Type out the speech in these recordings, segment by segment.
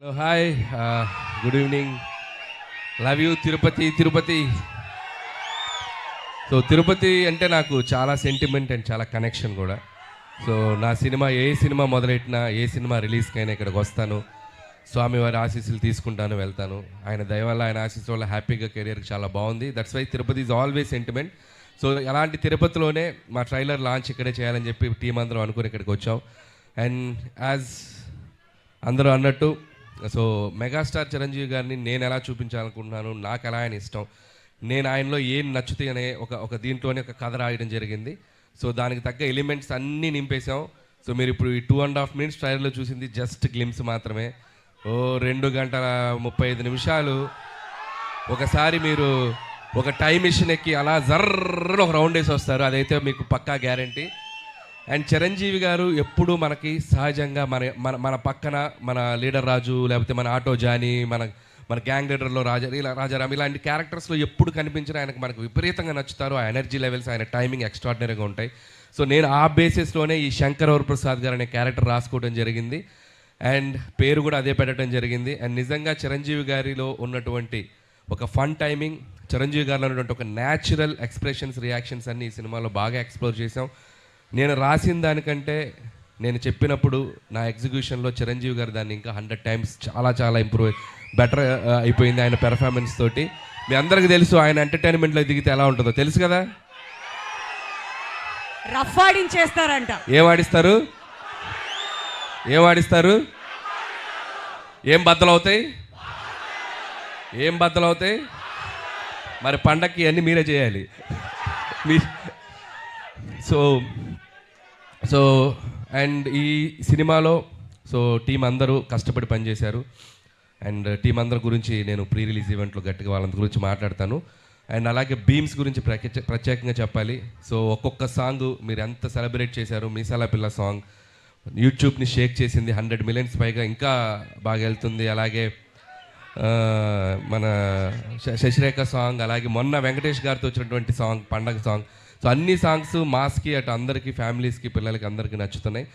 Hello hi, good evening. Love you Tirupati. So Tirupati అంటే నాకు చాలా సెంటిమెంట్ అండ్ చాలా కనెక్షన్ కూడా. సో నా సినిమా ఏ సినిమా మొదలెట్టినా, ఏ సినిమా రిలీజ్కైనా ఇక్కడికి వస్తాను, స్వామివారి ఆశీస్సులు తీసుకుంటాను, వెళ్తాను. ఆయన దయ వల్ల, ఆయన ఆశీస్సు వల్ల హ్యాపీగా కెరియర్కి చాలా బాగుంది. That's why Tirupati is always sentiment. So అలాంటి తిరుపతిలోనే మా ట్రైలర్ లాంచ్ ఇక్కడే చేయాలని చెప్పి టీం అందరం అనుకుని ఇక్కడికి వచ్చాం. అండ్ యాజ్ అందరూ అన్నట్టు, సో మెగాస్టార్ చిరంజీవి గారిని నేను ఎలా చూపించాలనుకుంటున్నాను, నాకు ఎలా ఆయన ఇష్టం, నేను ఆయనలో ఏం నచ్చుతాయి అనే ఒక దీంట్లోనే ఒక కథ రాయడం జరిగింది. సో దానికి తగ్గ ఎలిమెంట్స్ అన్నీ నింపేశాం. సో మీరు ఇప్పుడు ఈ 2.5 minutes ట్రైలర్లో చూసింది జస్ట్ గ్లిమ్స్ మాత్రమే. 2 గంటల 35 నిమిషాలు ఒకసారి మీరు ఒక టైం మిషన్ ఎక్కి అలా జర్రని ఒక రౌండ్ వేసి వస్తారు. అదైతే మీకు పక్కా గ్యారంటీ. అండ్ చిరంజీవి గారు ఎప్పుడు మనకి సహజంగా మన పక్కన మన లీడర్ రాజు, లేకపోతే మన ఆటో జానీ, మన గ్యాంగ్ లీడర్లో రాజారాం ఇలాంటి క్యారెక్టర్స్లో ఎప్పుడు కనిపించిన ఆయనకు మనకు విపరీతంగా నచ్చుతారు. ఆ ఎనర్జీ లెవెల్స్, ఆయన టైమింగ్ ఎక్స్ట్రాడినరీగా ఉంటాయి. సో నేను ఆ బేసిస్లోనే ఈ శంకర్ వరప్రసాద్ గారు అనే క్యారెక్టర్ రాసుకోవడం జరిగింది. అండ్ పేరు కూడా అదే పెట్టడం జరిగింది. అండ్ నిజంగా చిరంజీవి గారిలో ఉన్నటువంటి ఒక ఫన్ టైమింగ్, చిరంజీవి గారిలో ఉన్నటువంటి ఒక న్యాచురల్ ఎక్స్ప్రెషన్స్, రియాక్షన్స్ అన్ని ఈ సినిమాలో బాగా ఎక్స్ప్లోర్ చేసాం. నేను రాసిన దానికంటే నేను చెప్పినప్పుడు నా ఎగ్జిక్యూషన్లో చిరంజీవి గారు దాన్ని ఇంకా 100 times చాలా బెటర్ అయిపోయింది ఆయన పెర్ఫార్మెన్స్ తోటి. మీ అందరికీ తెలుసు ఆయన ఎంటర్టైన్మెంట్లో దిగితే ఎలా ఉంటుందో తెలుసు కదా. రఫ్ ఆడించేస్తారంట. ఏం ఆడిస్తారు? ఏం బద్దలవుతాయి? మరి పండక్కి అన్నీ మీరే చేయాలి. సో అండ్ ఈ సినిమాలో టీం అందరూ కష్టపడి పనిచేశారు. అండ్ టీం అందరి గురించి నేను ప్రీ రిలీజ్ ఈవెంట్లో గట్టిగా వాళ్ళ గురించి మాట్లాడతాను. అండ్ అలాగే బీమ్స్ గురించి ప్రత్యేకంగా చెప్పాలి. సో ఒక్కొక్క సాంగ్ మీరు ఎంత సెలబ్రేట్ చేశారు. మీసాల పిల్ల సాంగ్ యూట్యూబ్ని షేక్ చేసింది, 100 million పైగా ఇంకా బాగా వెళ్తుంది. అలాగే మన శశిరేఖ సాంగ్, అలాగే మొన్న వెంకటేష్ గారితో వచ్చినటువంటి సాంగ్ పండగ సాంగ్. సో అన్ని సాంగ్స్ మాస్కి అటు అందరికీ, ఫ్యామిలీస్కి, పిల్లలకి అందరికీ నచ్చుతున్నాయి.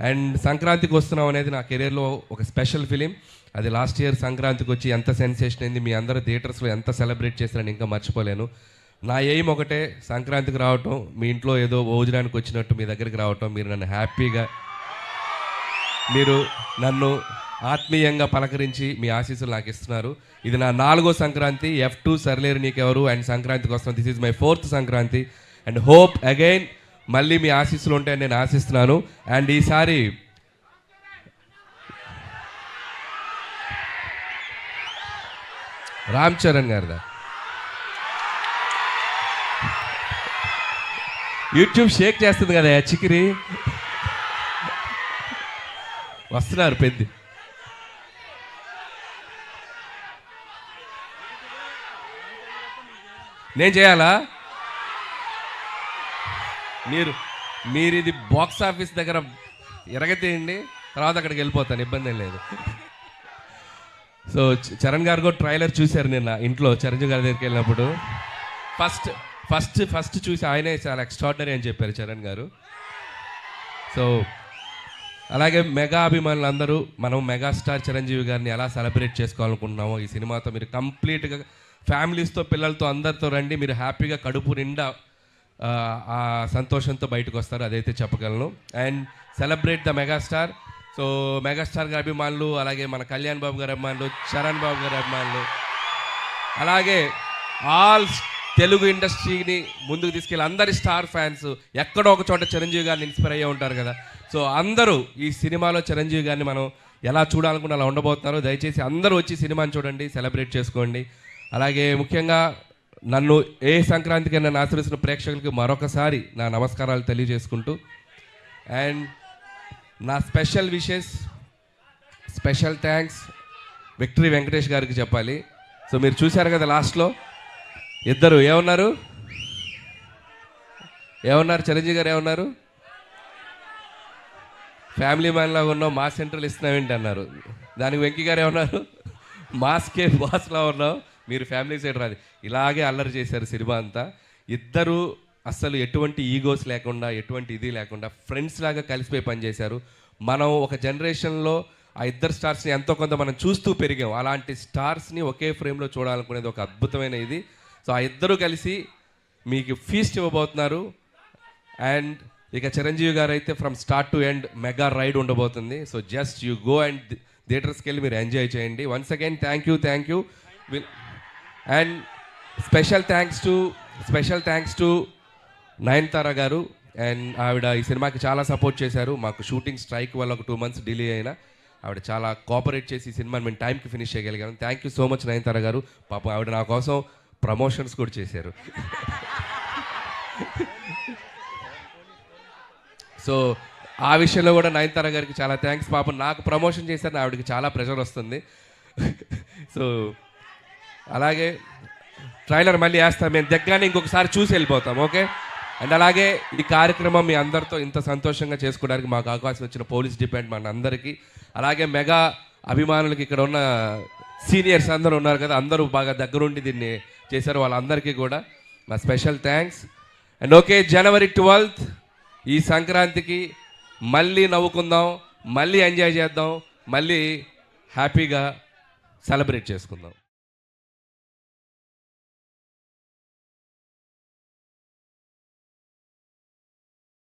అండ్ సంక్రాంతికి వస్తున్నాం అనేది నా కెరీర్లో ఒక స్పెషల్ ఫిలిం. అది లాస్ట్ ఇయర్ సంక్రాంతికి వచ్చి ఎంత సెన్సేషన్ అయింది, మీ అందరూ థియేటర్స్లో ఎంత సెలబ్రేట్ చేశారని ఇంకా మర్చిపోలేను. నా ఎయిమ్ ఒకటే, సంక్రాంతికి రావటం, మీ ఇంట్లో ఏదో భోజనానికి వచ్చినట్టు మీ దగ్గరికి రావటం, మీరు నన్ను హ్యాపీగా, మీరు నన్ను ఆత్మీయంగా పలకరించి మీ ఆశీస్సులు నాకు ఇస్తున్నారు. ఇది నా 4వ సంక్రాంతి. F2 సర్లేరు నీకెవరు అండ్ సంక్రాంతికి వస్తున్నాను. This is my 4th Sankranti. And hope again మళ్ళీ మీ ఆశీస్సులు ఉంటాయని నేను ఆశిస్తున్నాను. అండ్ ఈసారి రామ్ చరణ్ గారిదా యూట్యూబ్ షేక్ చేస్తుంది కదా చికిరి, వస్తున్నారు పెద్ద. నేను చేయాలా? మీరు ఇది బాక్స్ ఆఫీస్ దగ్గర ఎరగతేయండి, తర్వాత అక్కడికి వెళ్ళిపోతాను, ఇబ్బంది ఏం లేదు. సో చరణ్ గారు కూడా ట్రైలర్ చూశారు నిన్న ఇంట్లో చిరంజీవి గారి దగ్గరికి వెళ్ళినప్పుడు. ఫస్ట్ చూసి ఆయనే చాలా ఎక్స్ట్రాడినరీ అని చెప్పారు చరణ్ గారు. సో అలాగే మెగా అభిమానులు అందరూ మనం మెగాస్టార్ చిరంజీవి గారిని ఎలా సెలబ్రేట్ చేసుకోవాలనుకుంటున్నామో ఈ సినిమాతో మీరు కంప్లీట్గా ఫ్యామిలీస్తో, పిల్లలతో అందరితో రండి. మీరు హ్యాపీగా కడుపు నిండా ఆ సంతోషంతో బయటకు వస్తారు, అదైతే చెప్పగలను. And celebrate the megastar. So megastar గారి అభిమానులు, అలాగే మన కళ్యాణ్ బాబు గారి అభిమానులు, చరణ్ బాబు గారి అభిమానులు, అలాగే ఆల్ తెలుగు ఇండస్ట్రీని ముందుకు తీసుకెళ్ళి అందరి స్టార్ ఫ్యాన్స్ ఎక్కడో ఒక చోట చిరంజీవి గారిని ఇన్స్పైర్ అయ్యే ఉంటారు కదా. సో అందరూ ఈ సినిమాలో చిరంజీవి గారిని మనం ఎలా చూడాలనుకుని అలా ఉండబోతున్నారు. దయచేసి అందరూ వచ్చి సినిమాని చూడండి, సెలబ్రేట్ చేసుకోండి. అలాగే ముఖ్యంగా నన్ను ఏ సంక్రాంతికైనా ఆశీర్వదిస్తున్న ప్రేక్షకులకి మరొకసారి నా నమస్కారాలు తెలియజేసుకుంటూ, అండ్ నా special wishes, special thanks victory Venkatesh గారికి చెప్పాలి. సో మీరు చూశారు కదా లాస్ట్లో ఇద్దరు ఏమన్నారు చిరంజీవి గారు ఏమన్నారు, ఫ్యామిలీ మ్యాన్ లాగా ఉన్నావు, మాస్ సెంట్రల్ ఇస్తున్నావేంటి అన్నారు. దానికి వెంకీ గారు ఏమన్నారు, మాస్కే బాస్లా ఉన్నావు, మీరు ఫ్యామిలీ సైడ్ రాదు. ఇలాగే అల్లరి చేశారు సినిమా అంతా. ఇద్దరు అస్సలు ఎటువంటి ఈగోస్ లేకుండా, ఎటువంటి ఇది లేకుండా ఫ్రెండ్స్ లాగా కలిసిపోయి పనిచేశారు. మనం ఒక జనరేషన్లో ఆ ఇద్దరు స్టార్స్ని ఎంతో కొంత మనం చూస్తూ పెరిగాం. అలాంటి స్టార్స్ని ఒకే ఫ్రేమ్లో చూడాలనుకునేది ఒక అద్భుతమైన ఇది. సో ఆ ఇద్దరు కలిసి మీకు ఫీస్ట్ ఇవ్వబోతున్నారు. అండ్ ఇక చిరంజీవి గారు అయితే from start to end mega ride ఉండబోతుంది. So just you go and థియేటర్స్కి వెళ్ళి మీరు ఎంజాయ్ చేయండి. Once again thank you. And special thanks to Nayanthara garu. And ఆవిడ ఈ సినిమాకి చాలా సపోర్ట్ చేశారు. మాకు షూటింగ్ స్ట్రైక్ వల్ల ఒక 2 months డిలే అయినా ఆవిడ చాలా కోఆపరేట్ చేసి ఈ సినిమాని మేము టైంకి ఫినిష్ చేయగలిగాము. Thank you so much Nayanthara garu. పాపం ఆవిడ నా కోసం ప్రమోషన్స్ కూడా చేశారు. సో ఆ విషయంలో కూడా నయనతార గారికి చాలా థ్యాంక్స్. పాపం నాకు ప్రమోషన్ చేశారు, ఆవిడకి చాలా ప్రెషర్ వస్తుంది. సో అలాగే ట్రైలర్ మళ్ళీ వేస్తాం, మేము దగ్గరనే ఇంకొకసారి చూసి వెళ్ళిపోతాం. ఓకే. అండ్ అలాగే ఈ కార్యక్రమం మీ అందరితో ఇంత సంతోషంగా చేసుకోవడానికి మాకు అవకాశం ఇచ్చిన పోలీస్ డిపార్ట్మెంట్ అందరికీ, అలాగే మెగా అభిమానులకి, ఇక్కడ ఉన్న సీనియర్స్ అందరూ ఉన్నారు కదా, అందరూ బాగా దగ్గరుండి దీన్ని చేశారు, వాళ్ళందరికీ కూడా మా special thanks. And okay, January 12th ఈ సంక్రాంతికి మళ్ళీ నవ్వుకుందాం, మళ్ళీ ఎంజాయ్ చేద్దాం, మళ్ళీ హ్యాపీగా సెలబ్రేట్ చేసుకుందాం.